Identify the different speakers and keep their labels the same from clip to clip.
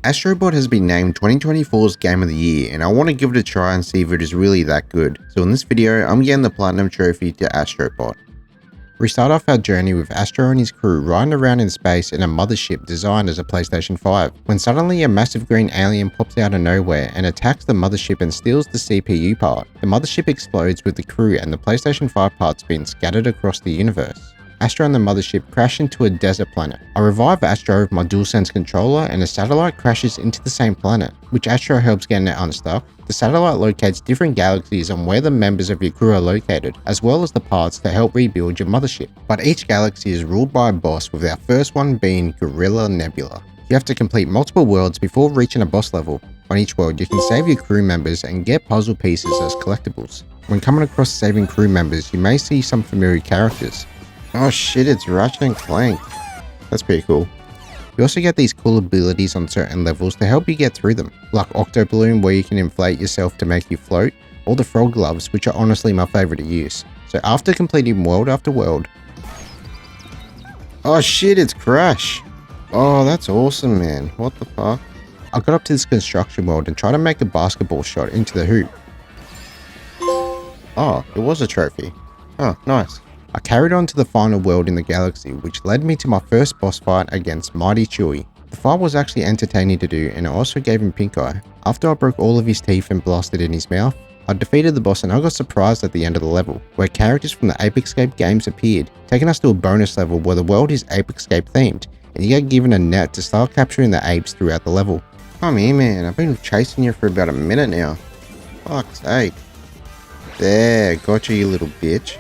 Speaker 1: Astrobot has been named 2024's Game of the Year, and I want to give it a try and see if it is really that good. So in this video, I'm getting the Platinum Trophy to Astrobot. We start off our journey with Astro and his crew riding around in space in a mothership designed as a PlayStation 5, when suddenly a massive green alien pops out of nowhere and attacks the mothership and steals the CPU part. The mothership explodes with the crew and the PlayStation 5 parts being scattered across the universe. Astro and the mothership crash into a desert planet. I revive Astro with my DualSense controller and a satellite crashes into the same planet, which Astro helps getting it unstuck. The satellite locates different galaxies and where the members of your crew are located, as well as the parts to help rebuild your mothership. But each galaxy is ruled by a boss, with our first one being Gorilla Nebula. You have to complete multiple worlds before reaching a boss level. On each world, you can save your crew members and get puzzle pieces as collectibles. When coming across saving crew members, you may see some familiar characters. Oh shit, it's Ratchet and Clank. That's pretty cool. You also get these cool abilities on certain levels to help you get through them, like Octo Balloon where you can inflate yourself to make you float, or the Frog Gloves, which are honestly my favorite to use. So after completing world after world... Oh shit, it's Crash! Oh, that's awesome, man. What the fuck? I got up to this construction world and tried to make a basketball shot into the hoop. Oh, it was a trophy. Oh, nice. I carried on to the final world in the galaxy, which led me to my first boss fight against Mighty Chewie. The fight was actually entertaining to do, and I also gave him pink eye. After I broke all of his teeth and blasted in his mouth, I defeated the boss and I got surprised at the end of the level, where characters from the Ape Escape games appeared, taking us to a bonus level where the world is Ape Escape themed, and you get given a net to start capturing the apes throughout the level. Come here, man, I've been chasing you for about a minute now. Fuck's sake. There, gotcha, you little bitch.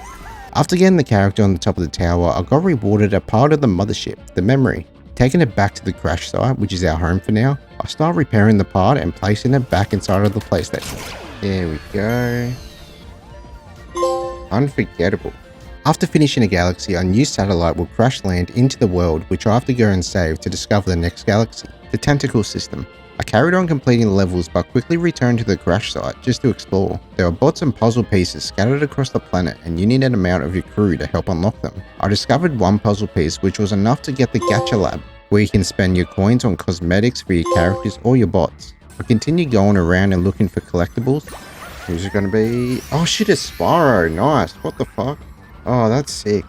Speaker 1: After getting the character on the top of the tower, I got rewarded a part of the mothership, the memory. Taking it back to the crash site, which is our home for now, I start repairing the part and placing it back inside of the PlayStation. There we go. Unforgettable. After finishing a galaxy, a new satellite will crash land into the world, which I have to go and save to discover the next galaxy, the tentacle system. I carried on completing the levels but quickly returned to the crash site just to explore. There were bots and puzzle pieces scattered across the planet and you need an amount of your crew to help unlock them. I discovered one puzzle piece which was enough to get the Gacha Lab, where you can spend your coins on cosmetics for your characters or your bots. I continued going around and looking for collectibles. Who's it gonna be? Oh shit, it's Spyro, nice, what the fuck? Oh, that's sick.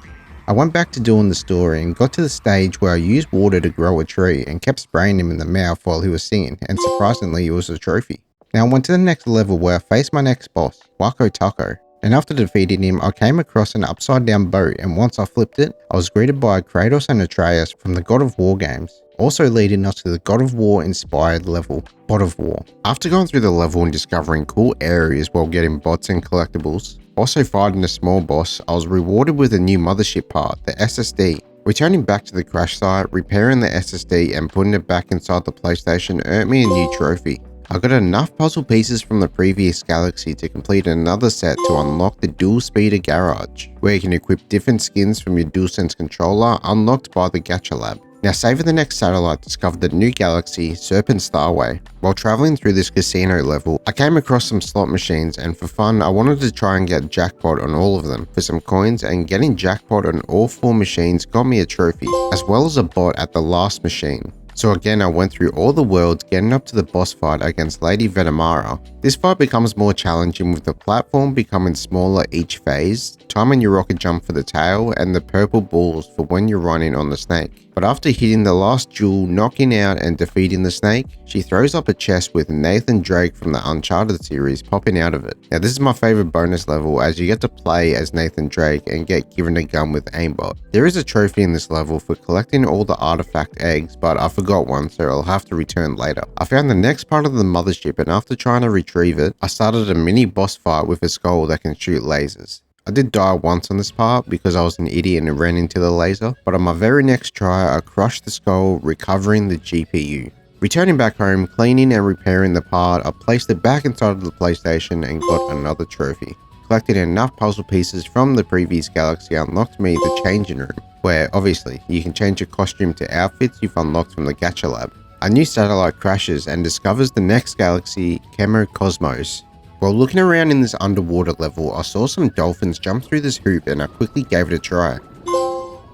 Speaker 1: I went back to doing the story and got to the stage where I used water to grow a tree and kept spraying him in the mouth while he was singing, and surprisingly it was a trophy. Now I went to the next level where I faced my next boss, Wako Taco, and after defeating him I came across an upside down boat, and once I flipped it, I was greeted by Kratos and Atreus from the God of War games, also leading us to the God of War inspired level, Bot of War. After going through the level and discovering cool areas while getting bots and collectibles, also fighting a small boss, I was rewarded with a new mothership part, the SSD. Returning back to the crash site, repairing the SSD and putting it back inside the PlayStation earned me a new trophy. I got enough puzzle pieces from the previous galaxy to complete another set to unlock the Dual Speeder Garage, where you can equip different skins from your DualSense controller unlocked by the Gacha Lab. Now saving the next satellite discovered the new galaxy, Serpent Starway. While traveling through this casino level, I came across some slot machines, and for fun I wanted to try and get jackpot on all of them for some coins, and getting jackpot on all 4 machines got me a trophy, as well as a bot at the last machine. So again I went through all the worlds getting up to the boss fight against Lady Venomara. This fight becomes more challenging with the platform becoming smaller each phase, timing your rocket jump for the tail, and the purple balls for when you're running on the snake. But after hitting the last jewel, knocking out and defeating the snake, she throws up a chest with Nathan Drake from the Uncharted series popping out of it. Now this is my favorite bonus level, as you get to play as Nathan Drake and get given a gun with aimbot. There is a trophy in this level for collecting all the artifact eggs, but I forgot one, so I'll have to return later. I found the next part of the mothership, and after trying to retrieve it, I started a mini boss fight with a skull that can shoot lasers. I did die once on this part because I was an idiot and ran into the laser, but on my very next try I crushed the skull, recovering the GPU. Returning back home, cleaning and repairing the part, I placed it back inside of the PlayStation and got another trophy. Collecting enough puzzle pieces from the previous galaxy unlocked me the changing room, where obviously you can change your costume to outfits you've unlocked from the Gacha Lab. A new satellite crashes and discovers the next galaxy, Chemo Cosmos. While looking around in this underwater level, I saw some dolphins jump through this hoop and I quickly gave it a try.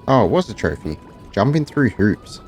Speaker 1: Oh, it was a trophy. Jumping through hoops.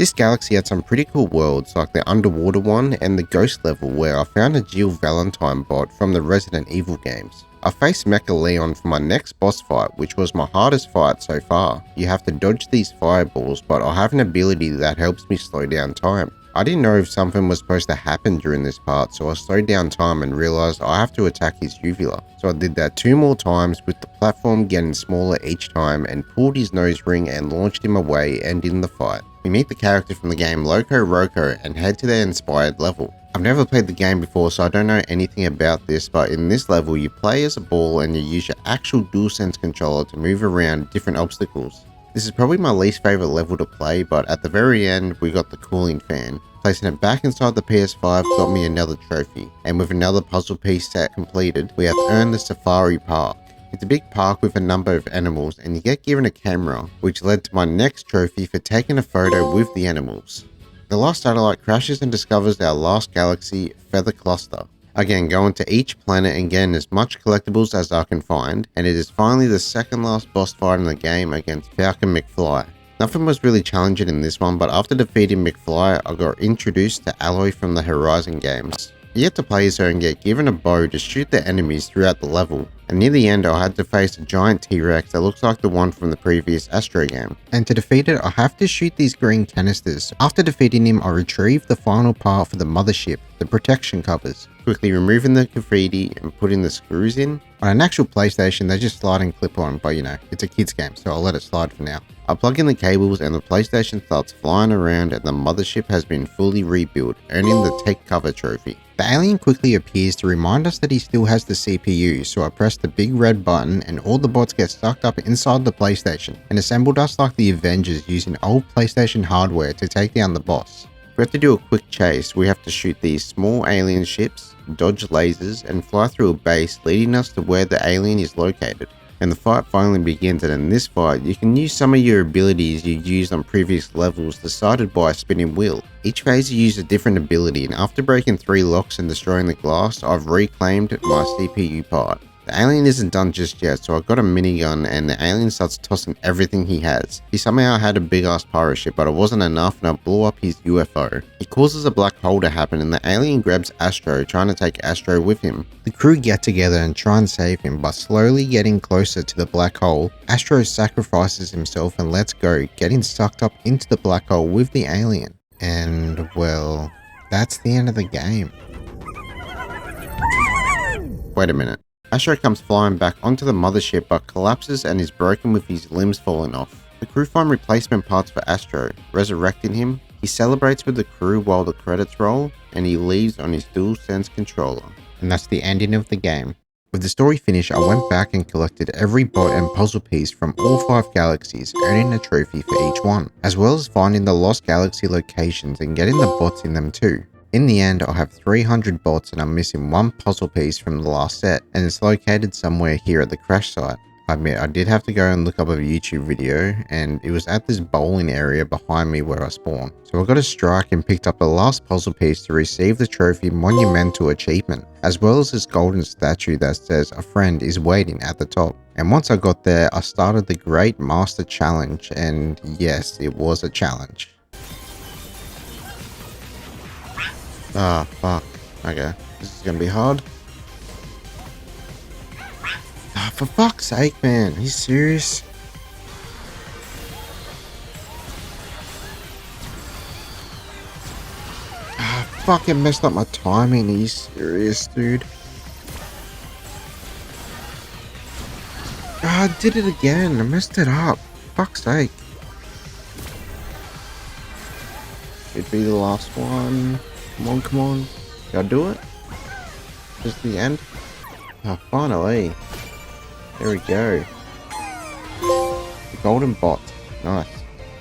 Speaker 1: This galaxy had some pretty cool worlds like the underwater one and the ghost level where I found a Jill Valentine bot from the Resident Evil games. I faced Mecha Leon for my next boss fight, which was my hardest fight so far. You have to dodge these fireballs, but I have an ability that helps me slow down time. I didn't know if something was supposed to happen during this part, so I slowed down time and realized I have to attack his uvula. So I did that 2 more times with the platform getting smaller each time and pulled his nose ring and launched him away, ending the fight. We meet the character from the game Loco Roco and head to their inspired level. I've never played the game before, so I don't know anything about this, but in this level you play as a ball and you use your actual DualSense controller to move around different obstacles. This is probably my least favourite level to play, but at the very end we got the cooling fan. Placing it back inside the PS5 got me another trophy, and with another puzzle piece set completed, we have earned the Safari Park. It's a big park with a number of animals and you get given a camera, which led to my next trophy for taking a photo with the animals. The last satellite crashes and discovers our last galaxy, Feather Cluster. Again, going to each planet and getting as much collectibles as I can find, and it is finally the second last boss fight in the game against Falcon McFly. Nothing was really challenging in this one, but after defeating McFly, I got introduced to Aloy from the Horizon games. You get to play as her and get given a bow to shoot the enemies throughout the level, and near the end I had to face a giant T-Rex that looks like the one from the previous Astro game. And to defeat it I have to shoot these green canisters. After defeating him I retrieve the final part for the mothership, the protection covers, quickly removing the graffiti and putting the screws in. On an actual PlayStation they just slide and clip on, but you know, it's a kids game so I'll let it slide for now. I plug in the cables and the PlayStation starts flying around and the mothership has been fully rebuilt, earning the Take Cover trophy. The alien quickly appears to remind us that he still has the CPU, so I press the big red button and all the bots get sucked up inside the PlayStation and assembled us like the Avengers using old PlayStation hardware to take down the boss. We have to do a quick chase. We have to shoot these small alien ships, dodge lasers and fly through a base leading us to where the alien is located. And the fight finally begins, and in this fight you can use some of your abilities you used on previous levels decided by a spinning wheel. Each phase you use a different ability, and after breaking 3 locks and destroying the glass, I've reclaimed my CPU part. The alien isn't done just yet, so I got a minigun and the alien starts tossing everything he has. He somehow had a big ass pirate ship, but it wasn't enough and I blew up his UFO. He causes a black hole to happen and the alien grabs Astro, trying to take Astro with him. The crew get together and try and save him, but slowly getting closer to the black hole, Astro sacrifices himself and lets go, getting sucked up into the black hole with the alien. And well, that's the end of the game. Wait a minute. Astro comes flying back onto the mothership but collapses and is broken with his limbs falling off. The crew find replacement parts for Astro, resurrecting him. He celebrates with the crew while the credits roll, and he leaves on his DualSense controller. And that's the ending of the game. With the story finished, I went back and collected every bot and puzzle piece from all 5 galaxies, earning a trophy for each one, as well as finding the lost galaxy locations and getting the bots in them too. In the end, I have 300 bots and I'm missing 1 puzzle piece from the last set, and it's located somewhere here at the crash site. I admit, I did have to go and look up a YouTube video, and it was at this bowling area behind me where I spawned. So I got a strike and picked up the last puzzle piece to receive the trophy Monumental Achievement, as well as this golden statue that says a friend is waiting at the top. And once I got there, I started the Great Master Challenge, and yes, it was a challenge. Ah, fuck. Okay, this is gonna be hard. Ah, for fuck's sake, man. Are you serious? Ah, fucking messed up my timing. Are you serious, dude? Ah, I did it again. I messed it up. Fuck's sake. It'd be the last one. Come on, come on. Gotta do it. Just the end. Oh, finally. There we go. The golden bot. Nice.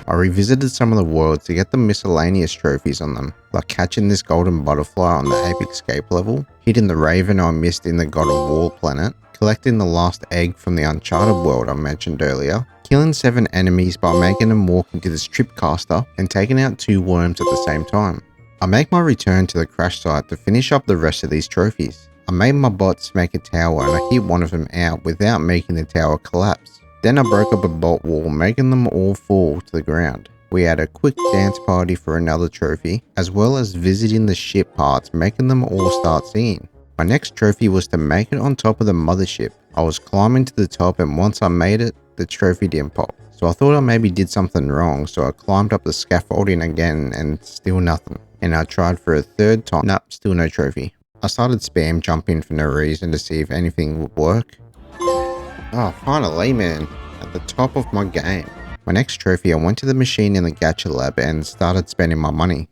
Speaker 1: I revisited some of the worlds to get the miscellaneous trophies on them, like catching this golden butterfly on the Ape Escape level, hitting the raven I missed in the God of War planet, collecting the last egg from the Uncharted world I mentioned earlier, killing 7 enemies by making them walk into this tripcaster, and taking out 2 worms at the same time. I make my return to the crash site to finish up the rest of these trophies. I made my bots make a tower and I hit one of them out without making the tower collapse. Then I broke up a bot wall, making them all fall to the ground. We had a quick dance party for another trophy, as well as visiting the ship parts, making them all start singing. My next trophy was to make it on top of the mothership. I was climbing to the top, and once I made it, the trophy didn't pop. So I thought I maybe did something wrong, so I climbed up the scaffolding again and still nothing. And I tried for a third time, nope, still no trophy. I started spam jumping for no reason to see if anything would work. Oh, finally, man, at the top of my game. My next trophy, I went to the machine in the gacha lab and started spending my money.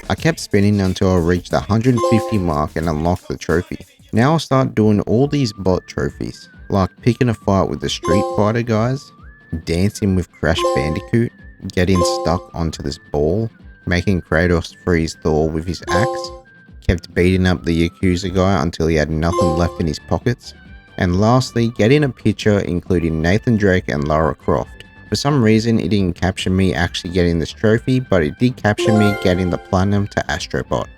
Speaker 1: I kept spinning until I reached the 150 mark and unlocked the trophy. Now I'll start doing all these bot trophies, like picking a fight with the Street Fighter guys, dancing with Crash Bandicoot, getting stuck onto this ball, making Kratos freeze Thor with his axe, kept beating up the Yakuza guy until he had nothing left in his pockets, and lastly, getting a picture including Nathan Drake and Lara Croft. For some reason, it didn't capture me actually getting this trophy, but it did capture me getting the platinum to Astro bot.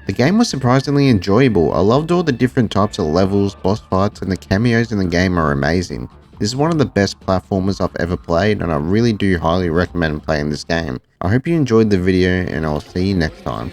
Speaker 1: The game was surprisingly enjoyable. I loved all the different types of levels, boss fights, and the cameos in the game are amazing. This is one of the best platformers I've ever played, and I really do highly recommend playing this game. I hope you enjoyed the video, and I'll see you next time.